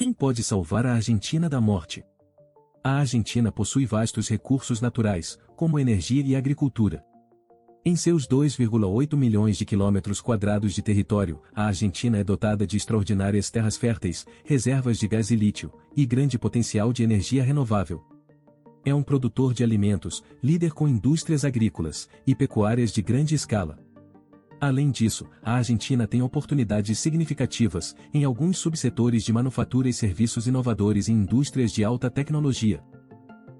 Quem pode salvar a Argentina da morte? A Argentina possui vastos recursos naturais, como energia e agricultura. Em seus 2,8 milhões de quilômetros quadrados de território, a Argentina é dotada de extraordinárias terras férteis, reservas de gás e lítio, e grande potencial de energia renovável. É um produtor de alimentos, líder com indústrias agrícolas e pecuárias de grande escala. Além disso, a Argentina tem oportunidades significativas em alguns subsetores de manufatura e serviços inovadores em indústrias de alta tecnologia.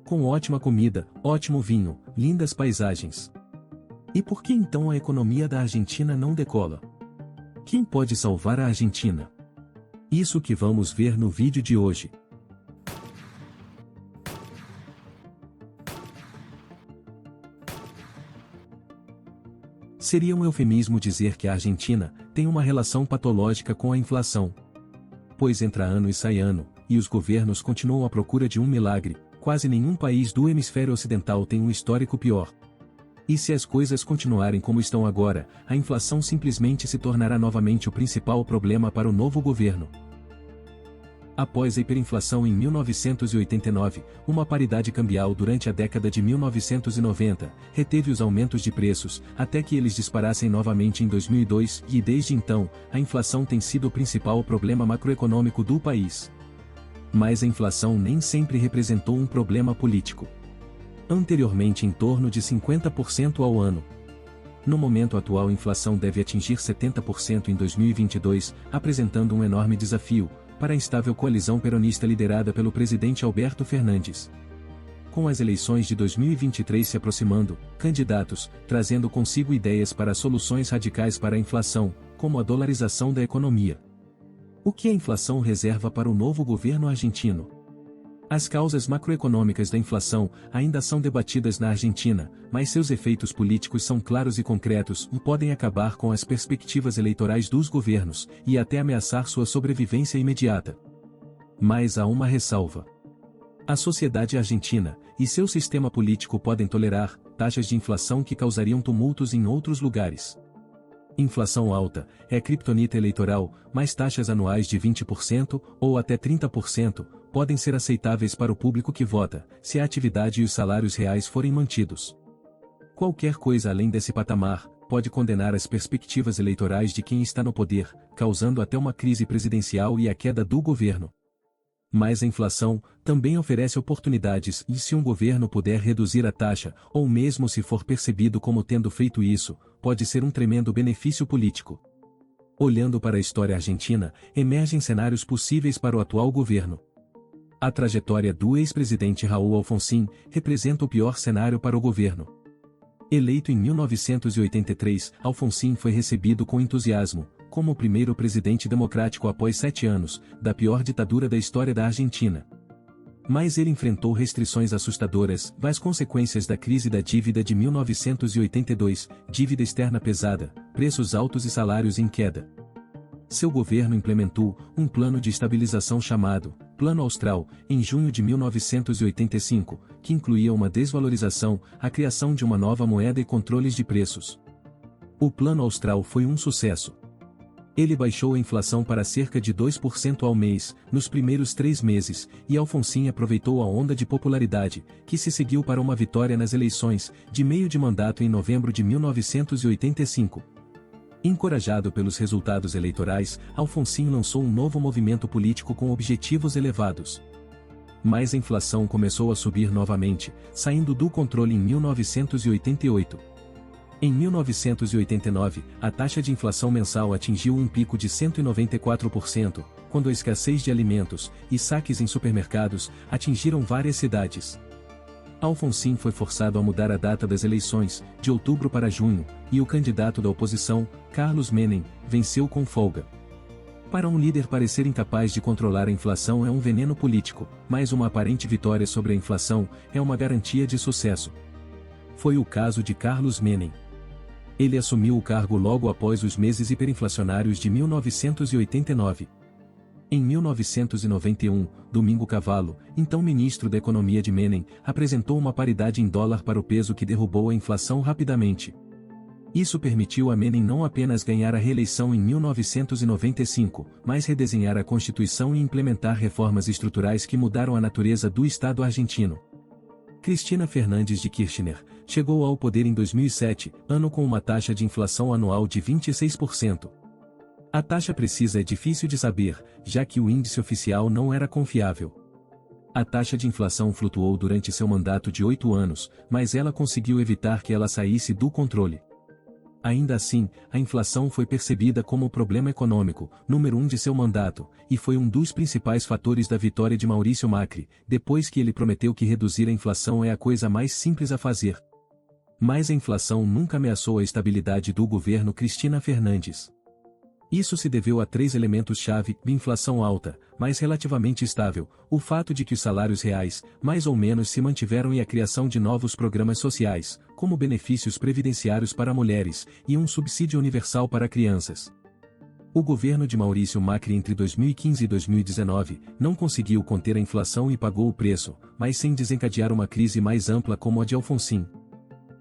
Com ótima comida, ótimo vinho, lindas paisagens. E por que então a economia da Argentina não decola? Quem pode salvar a Argentina? Isso que vamos ver no vídeo de hoje. Seria um eufemismo dizer que a Argentina tem uma relação patológica com a inflação. Pois entra ano e sai ano, e os governos continuam à procura de um milagre, quase nenhum país do hemisfério ocidental tem um histórico pior. E se as coisas continuarem como estão agora, a inflação simplesmente se tornará novamente o principal problema para o novo governo. Após a hiperinflação em 1989, uma paridade cambial durante a década de 1990, reteve os aumentos de preços, até que eles disparassem novamente em 2002, e desde então, a inflação tem sido o principal problema macroeconômico do país. Mas a inflação nem sempre representou um problema político. Anteriormente em torno de 50% ao ano. No momento atual a inflação deve atingir 70% em 2022, apresentando um enorme desafio para a instável coalizão peronista liderada pelo presidente Alberto Fernandes. Com as eleições de 2023 se aproximando, candidatos, trazendo consigo ideias para soluções radicais para a inflação, como a dolarização da economia. O que a inflação reserva para o novo governo argentino? As causas macroeconômicas da inflação ainda são debatidas na Argentina, mas seus efeitos políticos são claros e concretos e podem acabar com as perspectivas eleitorais dos governos, e até ameaçar sua sobrevivência imediata. Mas há uma ressalva. A sociedade argentina e seu sistema político podem tolerar taxas de inflação que causariam tumultos em outros lugares. Inflação alta é criptonita eleitoral, mas taxas anuais de 20% ou até 30% podem ser aceitáveis para o público que vota, se a atividade e os salários reais forem mantidos. Qualquer coisa além desse patamar pode condenar as perspectivas eleitorais de quem está no poder, causando até uma crise presidencial e a queda do governo. Mas a inflação também oferece oportunidades e se um governo puder reduzir a taxa, ou mesmo se for percebido como tendo feito isso, pode ser um tremendo benefício político. Olhando para a história argentina, emergem cenários possíveis para o atual governo. A trajetória do ex-presidente Raúl Alfonsín representa o pior cenário para o governo. Eleito em 1983, Alfonsín foi recebido com entusiasmo, como o primeiro presidente democrático após 7 anos, da pior ditadura da história da Argentina. Mas ele enfrentou restrições assustadoras, as consequências da crise da dívida de 1982, dívida externa pesada, preços altos e salários em queda. Seu governo implementou um plano de estabilização chamado Plano Austral, em junho de 1985, que incluía uma desvalorização, a criação de uma nova moeda e controles de preços. O Plano Austral foi um sucesso. Ele baixou a inflação para cerca de 2% ao mês, nos primeiros 3 meses, e Alfonsín aproveitou a onda de popularidade, que se seguiu para uma vitória nas eleições, de meio de mandato em novembro de 1985. Encorajado pelos resultados eleitorais, Alfonsín lançou um novo movimento político com objetivos elevados. Mas a inflação começou a subir novamente, saindo do controle em 1988. Em 1989, a taxa de inflação mensal atingiu um pico de 194%, quando a escassez de alimentos e saques em supermercados atingiram várias cidades. Alfonsín foi forçado a mudar a data das eleições, de outubro para junho, e o candidato da oposição, Carlos Menem, venceu com folga. Para um líder parecer incapaz de controlar a inflação é um veneno político, mas uma aparente vitória sobre a inflação é uma garantia de sucesso. Foi o caso de Carlos Menem. Ele assumiu o cargo logo após os meses hiperinflacionários de 1989. Em 1991, Domingo Cavallo, então ministro da Economia de Menem, apresentou uma paridade em dólar para o peso que derrubou a inflação rapidamente. Isso permitiu a Menem não apenas ganhar a reeleição em 1995, mas redesenhar a Constituição e implementar reformas estruturais que mudaram a natureza do Estado argentino. Cristina Fernández de Kirchner chegou ao poder em 2007, ano com uma taxa de inflação anual de 26%. A taxa precisa é difícil de saber, já que o índice oficial não era confiável. A taxa de inflação flutuou durante seu mandato de 8 anos, mas ela conseguiu evitar que ela saísse do controle. Ainda assim, a inflação foi percebida como o problema econômico, número 1 de seu mandato, e foi um dos principais fatores da vitória de Maurício Macri, depois que ele prometeu que reduzir a inflação é a coisa mais simples a fazer. Mas a inflação nunca ameaçou a estabilidade do governo Cristina Fernández. Isso se deveu a 3 elementos-chave: inflação alta, mas relativamente estável, o fato de que os salários reais, mais ou menos, se mantiveram e a criação de novos programas sociais, como benefícios previdenciários para mulheres, e um subsídio universal para crianças. O governo de Maurício Macri entre 2015 e 2019 não conseguiu conter a inflação e pagou o preço, mas sem desencadear uma crise mais ampla como a de Alfonsín.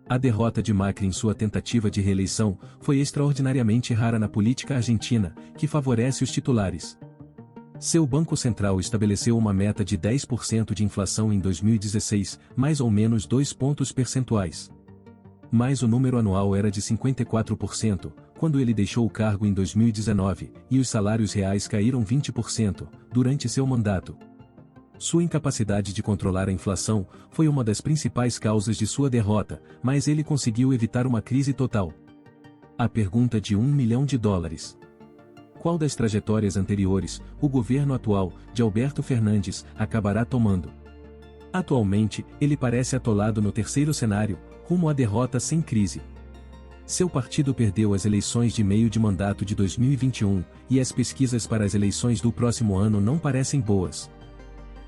A derrota de Macri em sua tentativa de reeleição foi extraordinariamente rara na política argentina, que favorece os titulares. Seu Banco Central estabeleceu uma meta de 10% de inflação em 2016, mais ou menos 2 pontos percentuais. Mas o número anual era de 54%, quando ele deixou o cargo em 2019, e os salários reais caíram 20%, durante seu mandato. Sua incapacidade de controlar a inflação foi uma das principais causas de sua derrota, mas ele conseguiu evitar uma crise total. A pergunta de $1 milhão. Qual das trajetórias anteriores, o governo atual, de Alberto Fernandes, acabará tomando? Atualmente, ele parece atolado no terceiro cenário, rumo à derrota sem crise. Seu partido perdeu as eleições de meio de mandato de 2021, e as pesquisas para as eleições do próximo ano não parecem boas.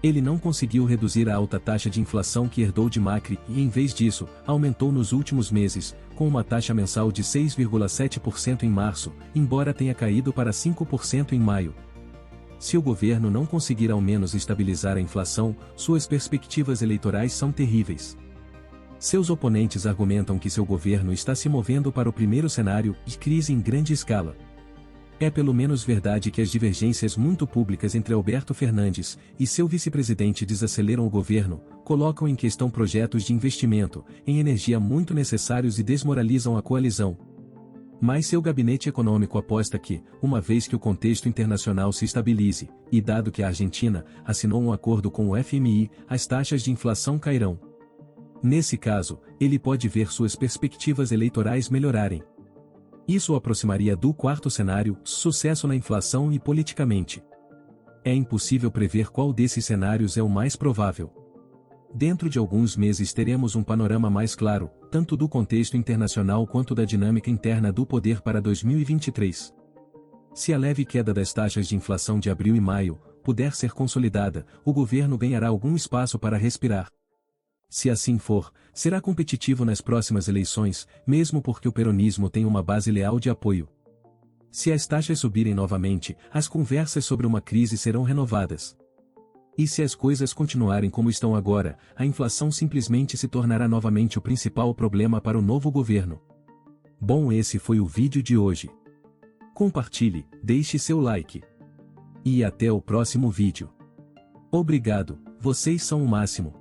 Ele não conseguiu reduzir a alta taxa de inflação que herdou de Macri e, em vez disso, aumentou nos últimos meses, com uma taxa mensal de 6,7% em março, embora tenha caído para 5% em maio. Se o governo não conseguir ao menos estabilizar a inflação, suas perspectivas eleitorais são terríveis. Seus oponentes argumentam que seu governo está se movendo para o primeiro cenário de crise em grande escala. É pelo menos verdade que as divergências muito públicas entre Alberto Fernandes e seu vice-presidente desaceleram o governo, colocam em questão projetos de investimento em energia muito necessários e desmoralizam a coalizão. Mas seu gabinete econômico aposta que, uma vez que o contexto internacional se estabilize, e dado que a Argentina assinou um acordo com o FMI, as taxas de inflação cairão. Nesse caso, ele pode ver suas perspectivas eleitorais melhorarem. Isso o aproximaria do quarto cenário, sucesso na inflação e politicamente. É impossível prever qual desses cenários é o mais provável. Dentro de alguns meses teremos um panorama mais claro, tanto do contexto internacional quanto da dinâmica interna do poder para 2023. Se a leve queda das taxas de inflação de abril e maio puder ser consolidada, o governo ganhará algum espaço para respirar. Se assim for, será competitivo nas próximas eleições, mesmo porque o peronismo tem uma base leal de apoio. Se as taxas subirem novamente, as conversas sobre uma crise serão renovadas. E se as coisas continuarem como estão agora, a inflação simplesmente se tornará novamente o principal problema para o novo governo. Bom, esse foi o vídeo de hoje. Compartilhe, deixe seu like. E até o próximo vídeo. Obrigado, vocês são o máximo.